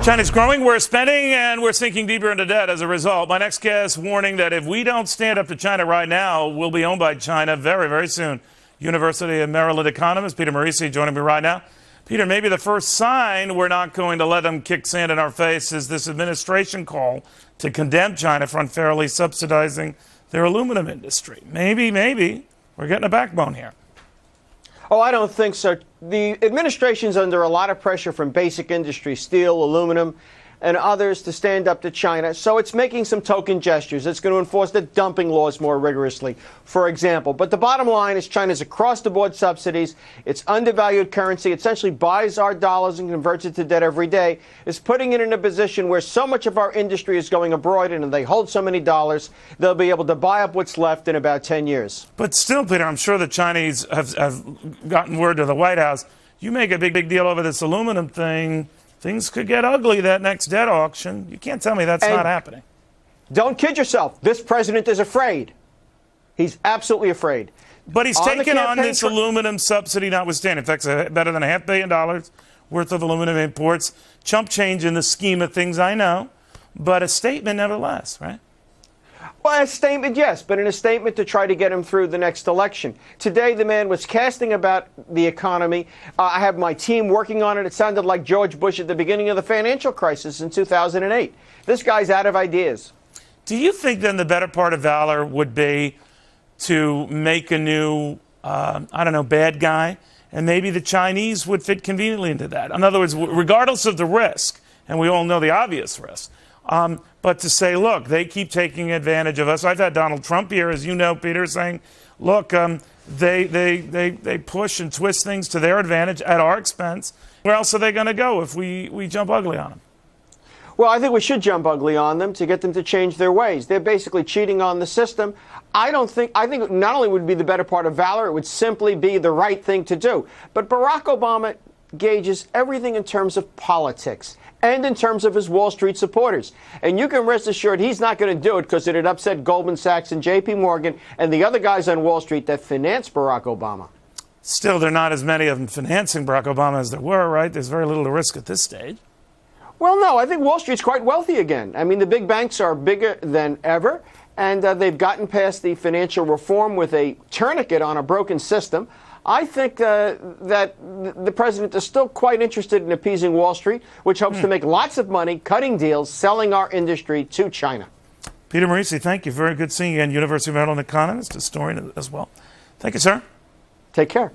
China's growing, we're spending, and we're sinking deeper into debt as a result. My next guest warning that if we don't stand up to China right now, we'll be owned by China very, very soon. University of Maryland economist Peter Morici joining me right now. Peter, maybe the first sign we're not going to let them kick sand in our face is this administration call to condemn China for unfairly subsidizing their aluminum industry. Maybe we're getting a backbone here. Oh, I don't think so. The administration's under a lot of pressure from basic industry, steel, aluminum, and others to stand up to China. So it's making some token gestures. It's going to enforce the dumping laws more rigorously, for example. But the bottom line is China's across-the-board subsidies, its undervalued currency, essentially buys our dollars and converts it to debt every day, is putting it in a position where so much of our industry is going abroad, and they hold so many dollars, they'll be able to buy up what's left in about 10 years. But still, Peter, I'm sure the Chinese have gotten word to the White House. You make a big deal over this aluminum thing, things could get ugly that next debt auction. You can't tell me that's not happening. Don't kid yourself. This president is afraid. He's absolutely afraid. But he's taken on this aluminum subsidy notwithstanding. In fact, it's better than $500 million worth of aluminum imports. Chump change in the scheme of things, I know. But a statement nevertheless, right? Well, a statement, yes, but in a statement to try to get him through the next election. Today, the man was casting about the economy. I have my team working on it. It sounded like George Bush at the beginning of the financial crisis in 2008. This guy's out of ideas. Do you think then the better part of valor would be to make a new, bad guy? And maybe the Chinese would fit conveniently into that. In other words, regardless of the risk, and we all know the obvious risk, but to say, look, they keep taking advantage of us. I've had Donald Trump here, as you know, Peter, saying, look, they push and twist things to their advantage at our expense. Where else are they going to go if we jump ugly on them? Well, I think we should jump ugly on them to get them to change their ways. They're basically cheating on the system. I think not only would it be the better part of valor, it would simply be the right thing to do. But Barack Obama gauges everything in terms of politics and in terms of his Wall Street supporters. And you can rest assured he's not going to do it because it'd upset Goldman Sachs and J.P. Morgan and the other guys on Wall Street that finance Barack Obama. Still, there are not as many of them financing Barack Obama as there were, right? There's very little risk at this stage. Well, no, I think Wall Street's quite wealthy again. I mean, the big banks are bigger than ever, and they've gotten past the financial reform with a tourniquet on a broken system. I think that the president is still quite interested in appeasing Wall Street, which hopes to make lots of money cutting deals, selling our industry to China. Peter Morici, thank you. Very good seeing you again. University of Maryland economist, historian as well. Thank you, sir. Take care.